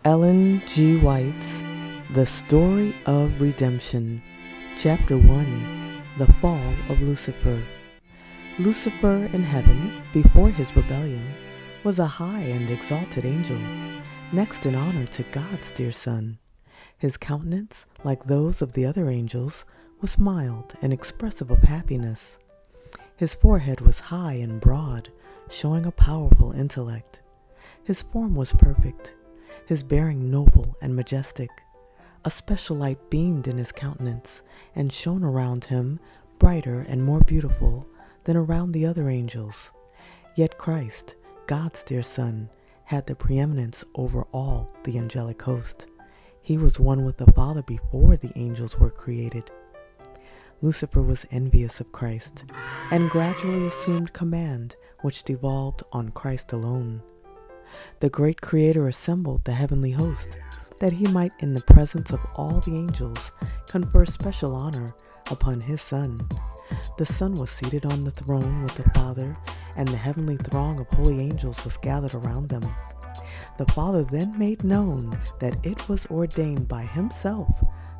Ellen G. White's The Story of Redemption, Chapter 1, The Fall of Lucifer. Lucifer in heaven, before his rebellion, was a high and exalted angel, next in honor to God's dear Son. His countenance, like those of the other angels, was mild and expressive of happiness. His forehead was high and broad, showing a powerful intellect. His form was perfect, his bearing noble and majestic. A special light beamed in his countenance and shone around him brighter and more beautiful than around the other angels. Yet Christ, God's dear Son, had the preeminence over all the angelic host. He was one with the Father before the angels were created. Lucifer was envious of Christ and gradually assumed command, which devolved on Christ alone. The great Creator assembled the heavenly host, that he might, in the presence of all the angels, confer special honor upon his Son. The Son was seated on the throne with the Father, and the heavenly throng of holy angels was gathered around them. The Father then made known that it was ordained by himself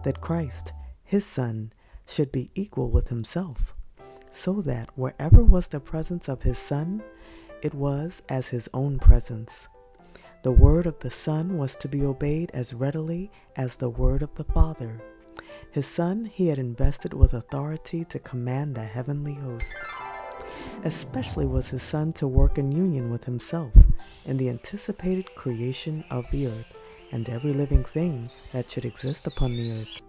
that Christ, his Son, should be equal with himself, so that wherever was the presence of his Son, it was as his own presence. The word of the Son was to be obeyed as readily as the word of the Father. His Son he had invested with authority to command the heavenly host. Especially was his Son to work in union with himself in the anticipated creation of the earth and every living thing that should exist upon the earth.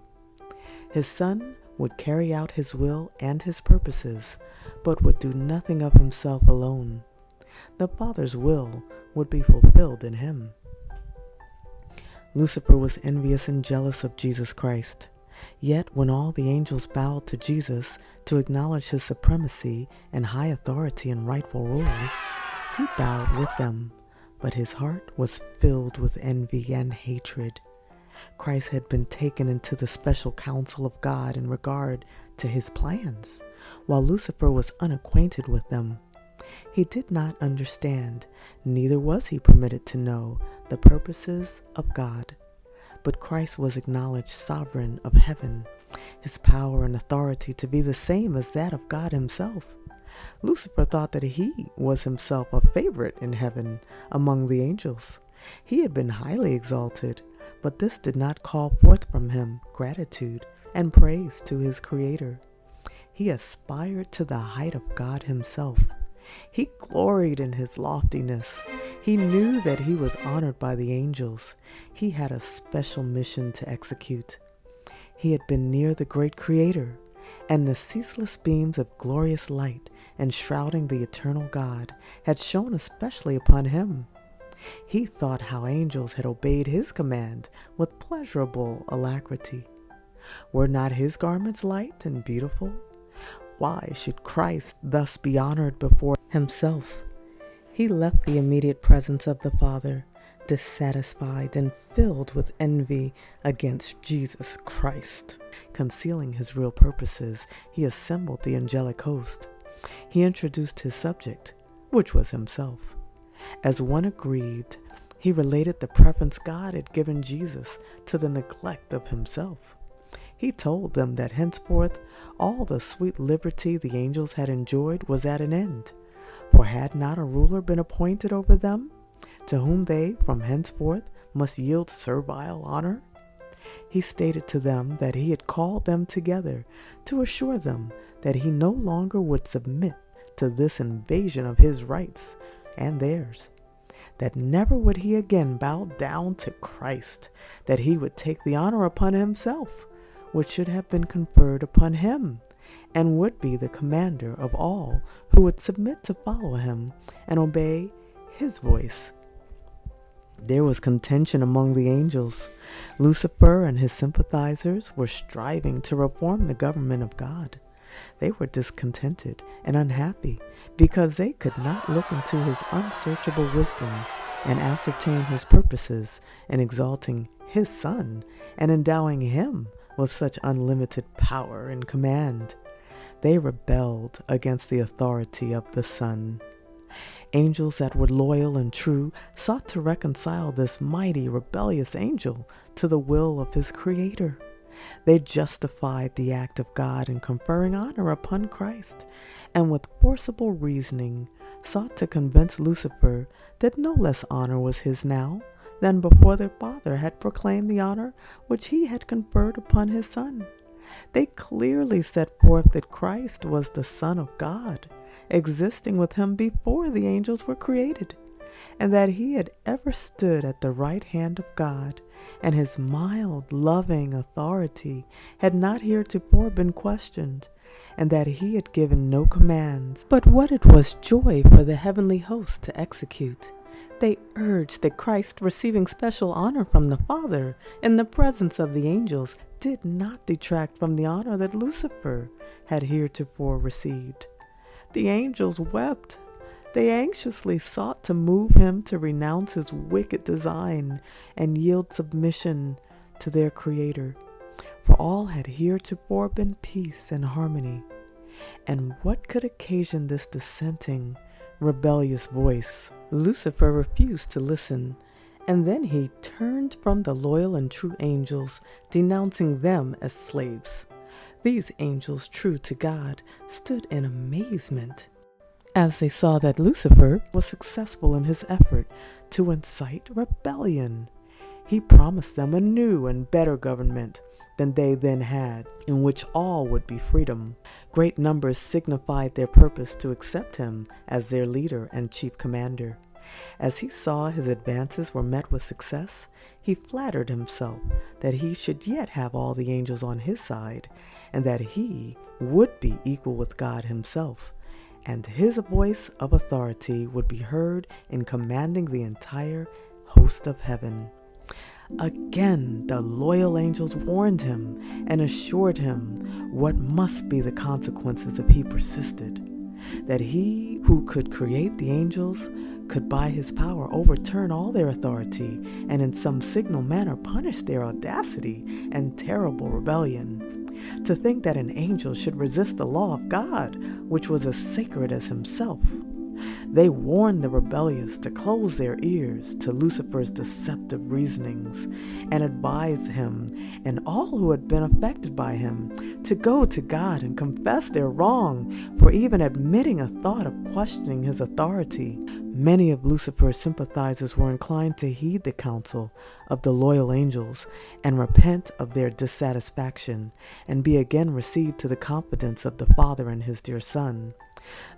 His Son would carry out his will and his purposes, but would do nothing of himself alone. The Father's will would be fulfilled in him. Lucifer was envious and jealous of Jesus Christ. Yet when all the angels bowed to Jesus to acknowledge his supremacy and high authority and rightful rule, he bowed with them, but his heart was filled with envy and hatred. Christ had been taken into the special counsel of God in regard to his plans, while Lucifer was unacquainted with them. He did not understand, neither was he permitted to know, the purposes of God. But Christ was acknowledged sovereign of heaven, his power and authority to be the same as that of God himself. Lucifer thought that he was himself a favorite in heaven among the angels. He had been highly exalted, but this did not call forth from him gratitude and praise to his Creator. He aspired to the height of God himself. He gloried in his loftiness. He knew that he was honored by the angels. He had a special mission to execute. He had been near the great Creator, and the ceaseless beams of glorious light enshrouding the eternal God had shone especially upon him. He thought how angels had obeyed his command with pleasurable alacrity. Were not his garments light and beautiful? Why should Christ thus be honored before himself? He left the immediate presence of the Father, dissatisfied and filled with envy against Jesus Christ. Concealing his real purposes, he assembled the angelic host. He introduced his subject, which was himself. As one aggrieved, he related the preference God had given Jesus to the neglect of himself. He told them that henceforth all the sweet liberty the angels had enjoyed was at an end, for had not a ruler been appointed over them, to whom they from henceforth must yield servile honor? He stated to them that he had called them together to assure them that he no longer would submit to this invasion of his rights and theirs, that never would he again bow down to Christ, that he would take the honor upon himself, which should have been conferred upon him, and would be the commander of all who would submit to follow him and obey his voice. There was contention among the angels. Lucifer and his sympathizers were striving to reform the government of God. They were discontented and unhappy because they could not look into his unsearchable wisdom and ascertain his purposes in exalting his Son and endowing him with such unlimited power and command. They rebelled against the authority of the Son. Angels that were loyal and true sought to reconcile this mighty, rebellious angel to the will of his Creator. They justified the act of God in conferring honor upon Christ, and with forcible reasoning sought to convince Lucifer that no less honor was his now than before their father had proclaimed the honor which he had conferred upon his son. They clearly set forth that Christ was the Son of God, existing with him before the angels were created, and that he had ever stood at the right hand of God, and his mild, loving authority had not heretofore been questioned, and that he had given no commands, but what it was joy for the heavenly host to execute. They urged that Christ, receiving special honor from the Father in the presence of the angels, did not detract from the honor that Lucifer had heretofore received. The angels wept. They anxiously sought to move him to renounce his wicked design and yield submission to their Creator, for all had heretofore been peace and harmony. And what could occasion this dissenting, rebellious voice? Lucifer refused to listen, and then he turned from the loyal and true angels, denouncing them as slaves. These angels, true to God, stood in amazement as they saw that Lucifer was successful in his effort to incite rebellion. He promised them a new and better government than they then had, in which all would be freedom. Great numbers signified their purpose to accept him as their leader and chief commander. As he saw his advances were met with success, he flattered himself that he should yet have all the angels on his side, and that he would be equal with God himself, and his voice of authority would be heard in commanding the entire host of heaven. Again, the loyal angels warned him and assured him what must be the consequences if he persisted, that he who could create the angels could by his power overturn all their authority and in some signal manner punish their audacity and terrible rebellion. To think that an angel should resist the law of God, which was as sacred as himself. They warned the rebellious to close their ears to Lucifer's deceptive reasonings and advised him and all who had been affected by him to go to God and confess their wrong for even admitting a thought of questioning his authority. Many of Lucifer's sympathizers were inclined to heed the counsel of the loyal angels and repent of their dissatisfaction and be again received to the confidence of the Father and his dear Son.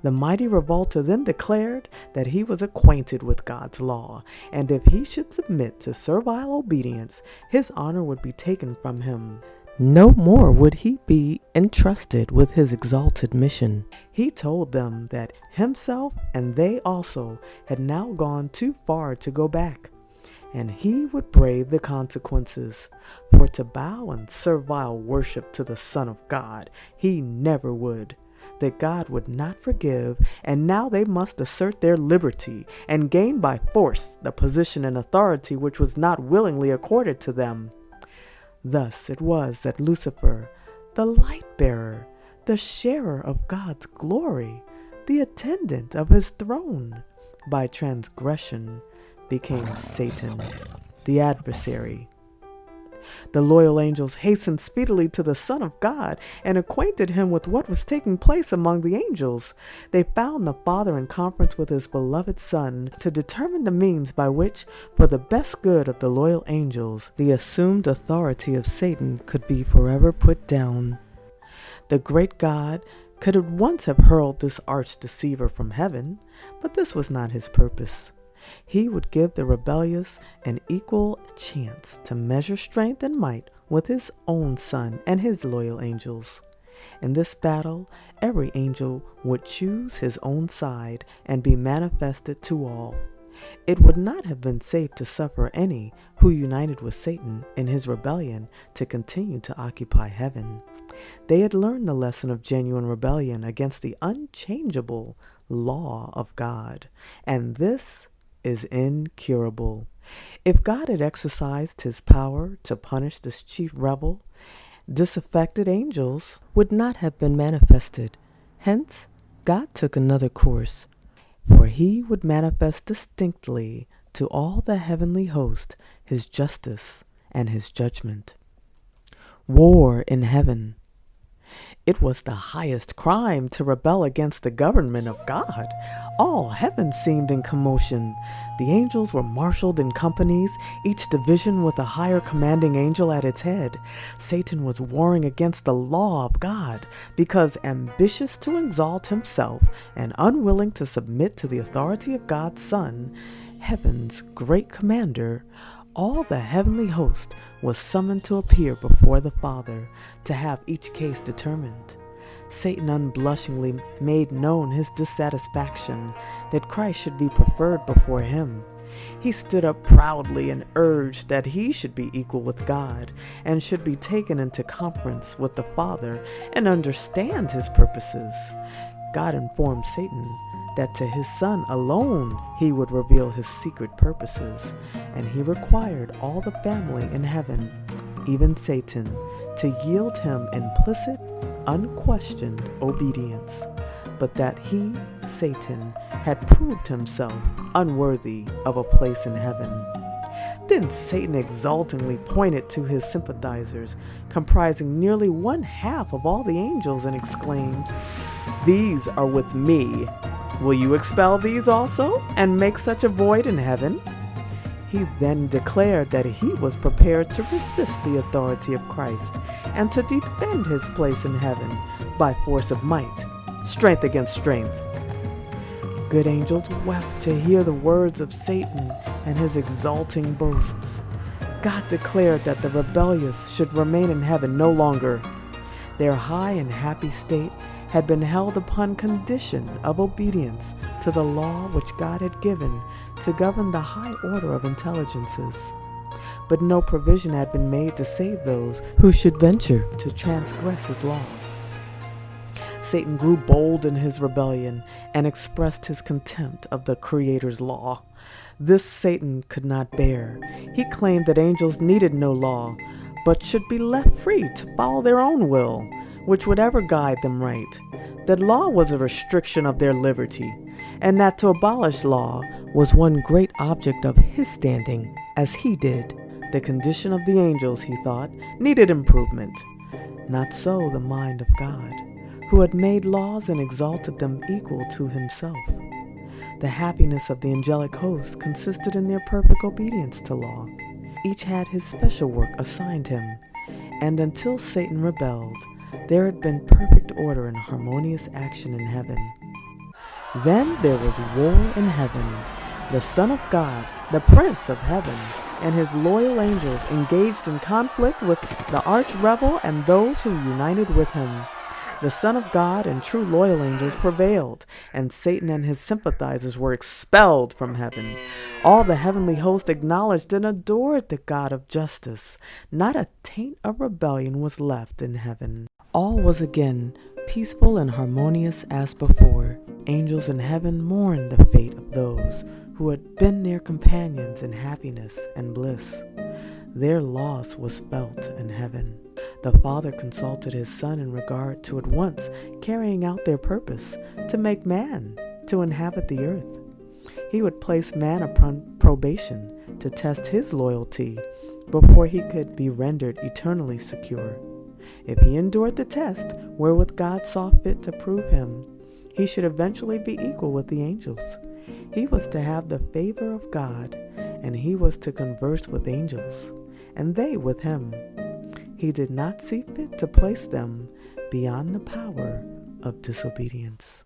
The mighty revolter then declared that he was acquainted with God's law, and if he should submit to servile obedience, his honor would be taken from him. No more would he be entrusted with his exalted mission. He told them that himself and they also had now gone too far to go back, and he would brave the consequences, for to bow in servile worship to the Son of God he never would. That God would not forgive, and now they must assert their liberty and gain by force the position and authority which was not willingly accorded to them. Thus it was that Lucifer, the light-bearer, the sharer of God's glory, the attendant of his throne, by transgression became Satan, the adversary. The loyal angels hastened speedily to the Son of God and acquainted him with what was taking place among the angels. They found the Father in conference with his beloved Son to determine the means by which, for the best good of the loyal angels, the assumed authority of Satan could be forever put down. The great God could at once have hurled this arch deceiver from heaven, but this was not his purpose. He would give the rebellious an equal chance to measure strength and might with his own Son and his loyal angels. In this battle, every angel would choose his own side and be manifested to all. It would not have been safe to suffer any who united with Satan in his rebellion to continue to occupy heaven. They had learned the lesson of genuine rebellion against the unchangeable law of God, and this is incurable. If God had exercised his power to punish this chief rebel, disaffected angels would not have been manifested. Hence, God took another course. For he would manifest distinctly to all the heavenly host his justice and his judgment. War in heaven. It was the highest crime to rebel against the government of God. All heaven seemed in commotion. The angels were marshaled in companies, each division with a higher commanding angel at its head. Satan was warring against the law of God because, ambitious to exalt himself and unwilling to submit to the authority of God's Son, heaven's great commander, all the heavenly host was summoned to appear before the Father to have each case determined. Satan unblushingly made known his dissatisfaction that Christ should be preferred before him. He stood up proudly and urged that he should be equal with God and should be taken into conference with the Father and understand his purposes. God informed Satan that to his Son alone he would reveal his secret purposes, and he required all the family in heaven, even Satan, to yield him implicit, unquestioned obedience, but that he, Satan, had proved himself unworthy of a place in heaven. Then Satan exultingly pointed to his sympathizers, comprising nearly 1/2 of all the angels, and exclaimed, "These are with me. Will you expel these also, and make such a void in heaven?" He then declared that he was prepared to resist the authority of Christ and to defend his place in heaven by force of might, strength against strength. Good angels wept to hear the words of Satan and his exulting boasts. God declared that the rebellious should remain in heaven no longer. Their high and happy state had been held upon condition of obedience to the law which God had given to govern the high order of intelligences. But no provision had been made to save those who should venture to transgress his law. Satan grew bold in his rebellion and expressed his contempt of the Creator's law. This Satan could not bear. He claimed that angels needed no law, but should be left free to follow their own will, which would ever guide them right, that law was a restriction of their liberty, and that to abolish law was one great object of his standing, as he did. The condition of the angels, he thought, needed improvement. Not so the mind of God, who had made laws and exalted them equal to himself. The happiness of the angelic host consisted in their perfect obedience to law. Each had his special work assigned him, and until Satan rebelled, there had been perfect order and harmonious action in heaven. Then there was war in heaven. The Son of God, the Prince of heaven, and his loyal angels engaged in conflict with the arch-rebel and those who united with him. The Son of God and true loyal angels prevailed, and Satan and his sympathizers were expelled from heaven. All the heavenly host acknowledged and adored the God of justice. Not a taint of rebellion was left in heaven. All was again peaceful and harmonious as before. Angels in heaven mourned the fate of those who had been their companions in happiness and bliss. Their loss was felt in heaven. The Father consulted his Son in regard to at once carrying out their purpose to make man to inhabit the earth. He would place man upon probation to test his loyalty before he could be rendered eternally secure. If he endured the test wherewith God saw fit to prove him, he should eventually be equal with the angels. He was to have the favor of God, and he was to converse with angels, and they with him. He did not see fit to place them beyond the power of disobedience.